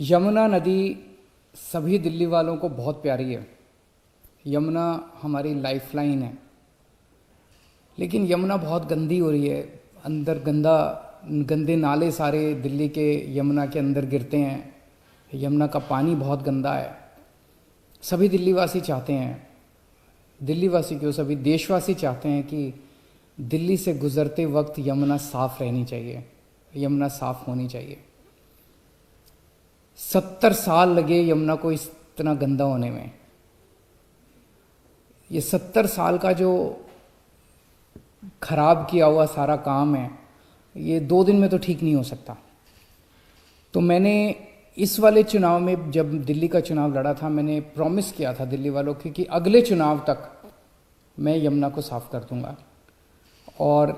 यमुना नदी सभी दिल्ली वालों को बहुत प्यारी है। यमुना हमारी लाइफलाइन है। लेकिन यमुना बहुत गंदी हो रही है। अंदर गंदे नाले सारे दिल्ली के यमुना के अंदर गिरते हैं। यमुना का पानी बहुत गंदा है। सभी दिल्लीवासी चाहते हैं, दिल्लीवासी क्यों, सभी देशवासी चाहते हैं कि दिल्ली से गुजरते वक्त यमुना साफ रहनी चाहिए, यमुना साफ होनी चाहिए। 70 साल लगे यमुना को इतना गंदा होने में। ये 70 साल का जो खराब किया हुआ सारा काम है, ये 2 दिन में तो ठीक नहीं हो सकता। तो मैंने इस वाले चुनाव में, जब दिल्ली का चुनाव लड़ा था, मैंने प्रॉमिस किया था दिल्ली वालों को कि अगले चुनाव तक मैं यमुना को साफ कर दूंगा, और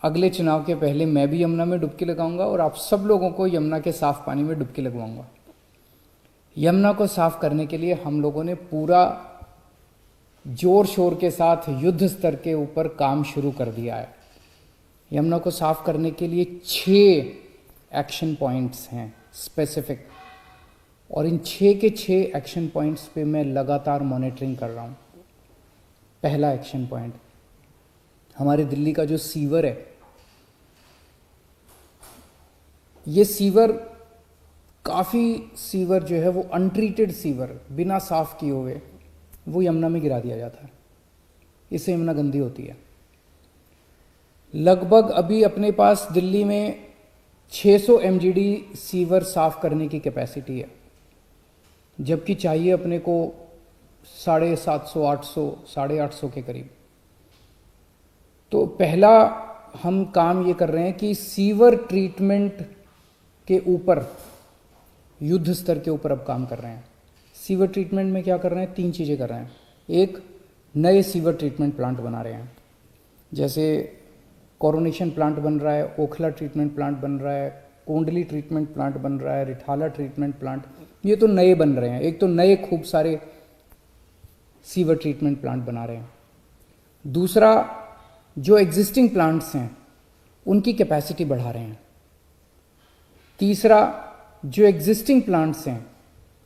अगले चुनाव के पहले मैं भी यमुना में डुबकी लगाऊंगा और आप सब लोगों को यमुना के साफ पानी में डुबकी लगवाऊंगा। यमुना को साफ करने के लिए हम लोगों ने पूरा जोर शोर के साथ युद्ध स्तर के ऊपर काम शुरू कर दिया है। यमुना को साफ करने के लिए 6 एक्शन पॉइंट्स हैं स्पेसिफिक, और इन 6 के 6 एक्शन पॉइंट्स पे मैं लगातार मॉनिटरिंग कर रहा हूँ। पहला एक्शन पॉइंट, हमारे दिल्ली का जो सीवर है, ये सीवर, काफ़ी सीवर जो है वो अनट्रीटेड सीवर, बिना साफ किए हुए वो यमुना में गिरा दिया जाता है। इससे यमुना गंदी होती है। लगभग अभी अपने पास दिल्ली में 600 MGD सीवर साफ करने की कैपेसिटी है, जबकि चाहिए अपने को 750, 800, 850 के करीब। तो पहला हम काम ये कर रहे हैं कि सीवर ट्रीटमेंट के ऊपर, युद्ध स्तर के ऊपर अब काम कर रहे हैं। सीवर ट्रीटमेंट में क्या कर रहे हैं? 3 चीज़ें कर रहे हैं। एक, नए सीवर ट्रीटमेंट प्लांट बना रहे हैं, जैसे कोरोनेशन प्लांट बन रहा है, ओखला ट्रीटमेंट प्लांट बन रहा है, कोंडली ट्रीटमेंट प्लांट बन रहा है, रिठाला ट्रीटमेंट प्लांट, ये तो नए बन रहे हैं। एक तो नए खूब सारे सीवर ट्रीटमेंट प्लांट बना रहे हैं। दूसरा, जो एग्जिस्टिंग प्लांट्स हैं उनकी कैपेसिटी बढ़ा रहे हैं। तीसरा, जो एग्जिस्टिंग प्लांट्स हैं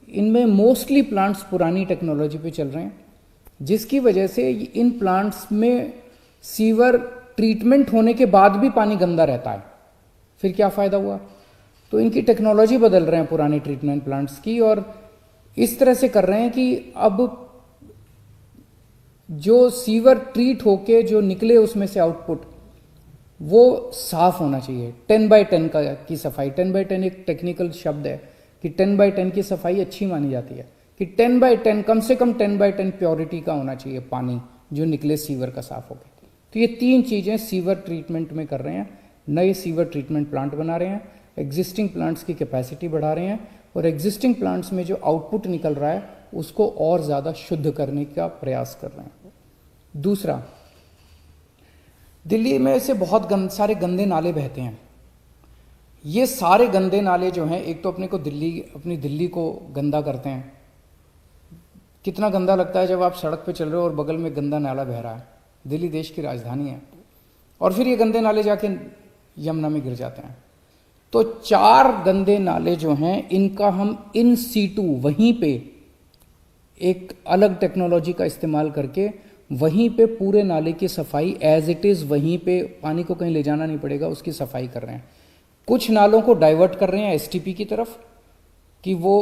इनमें मोस्टली प्लांट्स पुरानी टेक्नोलॉजी पे चल रहे हैं, जिसकी वजह से इन प्लांट्स में सीवर ट्रीटमेंट होने के बाद भी पानी गंदा रहता है। फिर क्या फ़ायदा हुआ? तो इनकी टेक्नोलॉजी बदल रहे हैं पुराने ट्रीटमेंट प्लांट्स की, और इस तरह से कर रहे हैं कि अब जो सीवर ट्रीट होके जो निकले उसमें से आउटपुट, वो साफ होना चाहिए। 10x10 की सफाई, 10x10 एक टेक्निकल शब्द है कि 10x10 की सफाई अच्छी मानी जाती है, कि 10x10, कम से कम 10x10 प्योरिटी का होना चाहिए पानी जो निकले सीवर का साफ होकर। तो ये 3 चीज़ें सीवर ट्रीटमेंट में कर रहे हैं। नए सीवर ट्रीटमेंट प्लांट बना रहे हैं, एग्जिस्टिंग प्लांट्स की कैपेसिटी बढ़ा रहे हैं, और एग्जिस्टिंग प्लांट्स में जो आउटपुट निकल रहा है उसको और ज़्यादा शुद्ध करने का प्रयास कर रहे हैं। दूसरा, दिल्ली में से बहुत सारे गंदे नाले बहते हैं। ये सारे गंदे नाले जो हैं, एक तो अपने को अपनी दिल्ली को गंदा करते हैं। कितना गंदा लगता है जब आप सड़क पे चल रहे हो और बगल में गंदा नाला बह रहा है। दिल्ली देश की राजधानी है, और फिर ये गंदे नाले जाके यमुना में गिर जाते हैं। तो 4 गंदे नाले जो हैं इनका हम इन सीटू, वहीं पे एक अलग टेक्नोलॉजी का इस्तेमाल करके वहीं पे पूरे नाले की सफाई एज इट इज़, वहीं पे, पानी को कहीं ले जाना नहीं पड़ेगा, उसकी सफाई कर रहे हैं। कुछ नालों को डाइवर्ट कर रहे हैं STP की तरफ कि वो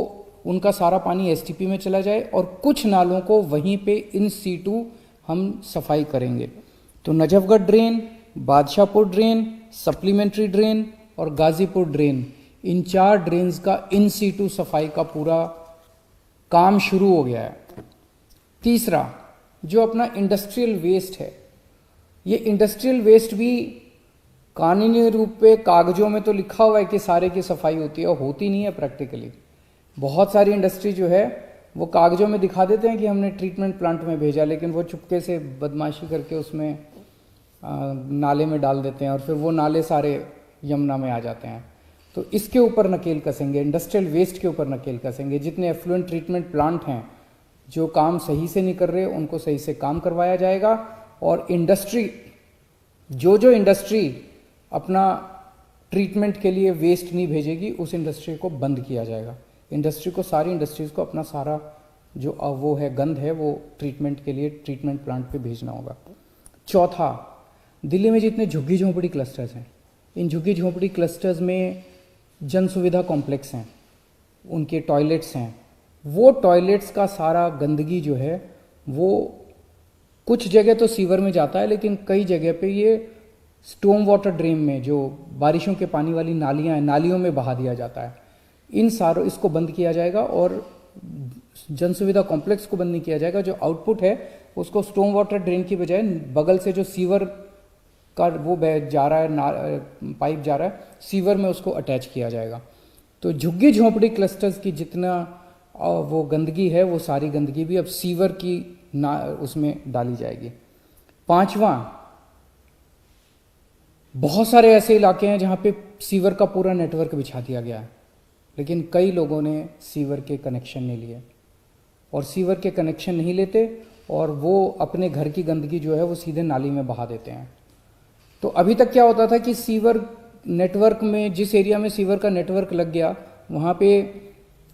उनका सारा पानी STP में चला जाए, और कुछ नालों को वहीं पे इन सीटू हम सफाई करेंगे। तो Najafgarh drain, Badshahpur drain, supplementary drain और गाजीपुर ड्रेन, इन 4 ड्रेन्स का इन सीटू सफाई का पूरा काम शुरू हो गया है। तीसरा, जो अपना इंडस्ट्रियल वेस्ट है, ये इंडस्ट्रियल वेस्ट भी कानूनी रूप पे कागजों में तो लिखा हुआ है कि सारे की सफाई होती है, और होती नहीं है प्रैक्टिकली। बहुत सारी इंडस्ट्री जो है वो कागजों में दिखा देते हैं कि हमने ट्रीटमेंट प्लांट में भेजा, लेकिन वो चुपके से बदमाशी करके उसमें नाले में डाल देते हैं, और फिर वो नाले सारे यमुना में आ जाते हैं। तो इसके ऊपर नकेल कसेंगे, इंडस्ट्रियल वेस्ट के ऊपर नकेल कसेंगे। जितने एफ्लुएंट ट्रीटमेंट प्लांट हैं जो काम सही से नहीं कर रहे, उनको सही से काम करवाया जाएगा, और इंडस्ट्री, जो इंडस्ट्री अपना ट्रीटमेंट के लिए वेस्ट नहीं भेजेगी, उस इंडस्ट्री को बंद किया जाएगा। इंडस्ट्री को, सारी इंडस्ट्रीज़ को अपना सारा जो वो है गंद है वो ट्रीटमेंट के लिए ट्रीटमेंट प्लांट पे भेजना होगा। चौथा, दिल्ली में जितने झुग्गी झोंपड़ी क्लस्टर्स हैं, इन झुग्गी झोंपड़ी क्लस्टर्स में जन सुविधा कॉम्प्लेक्स हैं, उनके टॉयलेट्स हैं, वो टॉयलेट्स का सारा गंदगी जो है वो कुछ जगह तो सीवर में जाता है, लेकिन कई जगह पे ये स्टॉर्म वाटर ड्रेन में, जो बारिशों के पानी वाली नालियाँ हैं, नालियों में बहा दिया जाता है। इन सारों इसको बंद किया जाएगा और जन सुविधा कॉम्प्लेक्स को बंद नहीं किया जाएगा। जो आउटपुट है उसको स्टॉर्म वाटर ड्रेन की बजाय बगल से जो सीवर का वो जा रहा है, पाइप जा रहा है, सीवर में उसको अटैच किया जाएगा। तो झुग्गी झोंपड़ी क्लस्टर्स की जितना वो गंदगी है वो सारी गंदगी भी अब सीवर की उसमें डाली जाएगी। पांचवा, बहुत सारे ऐसे इलाके हैं जहां पे सीवर का पूरा नेटवर्क बिछा दिया गया है, लेकिन कई लोगों ने सीवर के कनेक्शन नहीं लिए, और सीवर के कनेक्शन नहीं लेते और वो अपने घर की गंदगी जो है वो सीधे नाली में बहा देते हैं। तो अभी तक क्या होता था कि सीवर नेटवर्क में, जिस एरिया में सीवर का नेटवर्क लग गया वहाँ पे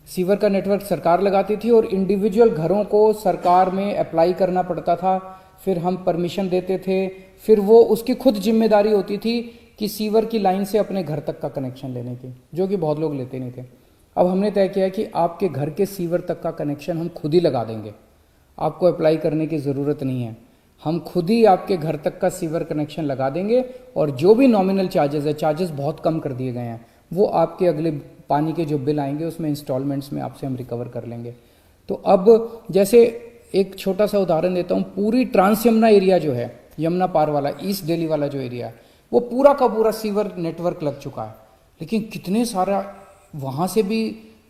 सीवर का नेटवर्क सरकार लगाती थी और इंडिविजुअल घरों को सरकार में अप्लाई करना पड़ता था, फिर हम परमिशन देते थे, फिर वो उसकी खुद जिम्मेदारी होती थी कि सीवर की लाइन से अपने घर तक का कनेक्शन लेने की, जो कि बहुत लोग लेते नहीं थे। अब हमने तय किया कि आपके घर के सीवर तक का कनेक्शन हम खुद ही लगा देंगे, आपको अप्लाई करने की ज़रूरत नहीं है, हम खुद ही आपके घर तक का सीवर कनेक्शन लगा देंगे और जो भी नॉमिनल चार्जेस है, चार्जेस बहुत कम कर दिए गए हैं, वो आपके अगले पानी के जो बिल आएंगे उसमें इंस्टॉलमेंट्स में आपसे हम रिकवर कर लेंगे। तो अब जैसे एक छोटा सा उदाहरण देता हूँ, पूरी ट्रांस यमुना एरिया जो है, यमुना पार वाला, ईस्ट दिल्ली वाला जो एरिया है, वो पूरा का पूरा सीवर नेटवर्क लग चुका है, लेकिन कितने सारा वहाँ से भी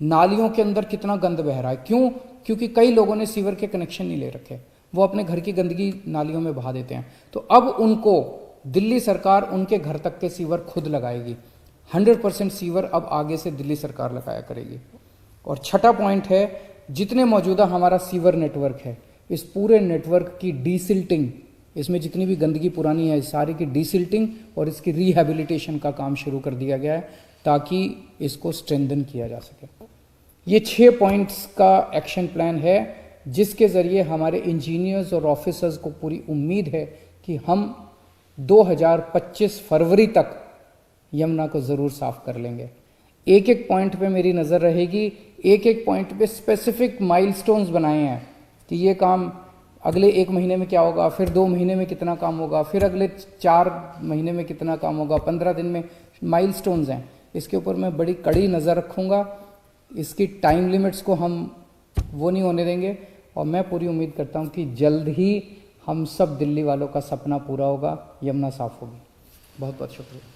नालियों के अंदर कितना गंद बह रहा है। क्यों? क्योंकि कई लोगों ने सीवर के कनेक्शन नहीं ले रखे, वो अपने घर की गंदगी नालियों में बहा देते हैं। तो अब उनको दिल्ली सरकार उनके घर तक के सीवर खुद लगाएगी, 100% सीवर अब आगे से दिल्ली सरकार लगाया करेगी। और छठा पॉइंट है, जितने मौजूदा हमारा सीवर नेटवर्क है, इस पूरे नेटवर्क की डीसिल्टिंग, इसमें जितनी भी गंदगी पुरानी है सारी की डीसिल्टिंग और इसकी रिहैबिलिटेशन का काम शुरू कर दिया गया है ताकि इसको स्ट्रेंथन किया जा सके। ये 6 पॉइंट्स का एक्शन प्लान है जिसके ज़रिए हमारे इंजीनियर्स और ऑफिसर्स को पूरी उम्मीद है कि हम 2025 फरवरी तक यमुना को ज़रूर साफ कर लेंगे। एक एक पॉइंट पे मेरी नज़र रहेगी, एक एक पॉइंट पे स्पेसिफिक माइलस्टोन्स बनाए हैं कि ये काम अगले 1 महीने में क्या होगा, फिर 2 महीने में कितना काम होगा, फिर अगले 4 महीने में कितना काम होगा, 15 दिन में, माइलस्टोन्स हैं। इसके ऊपर मैं बड़ी कड़ी नज़र रखूँगा, इसकी टाइम लिमिट्स को हम वो नहीं होने देंगे और मैं पूरी उम्मीद करता हूँ कि जल्द ही हम सब दिल्ली वालों का सपना पूरा होगा, यमुना साफ होगी। बहुत बहुत शुक्रिया।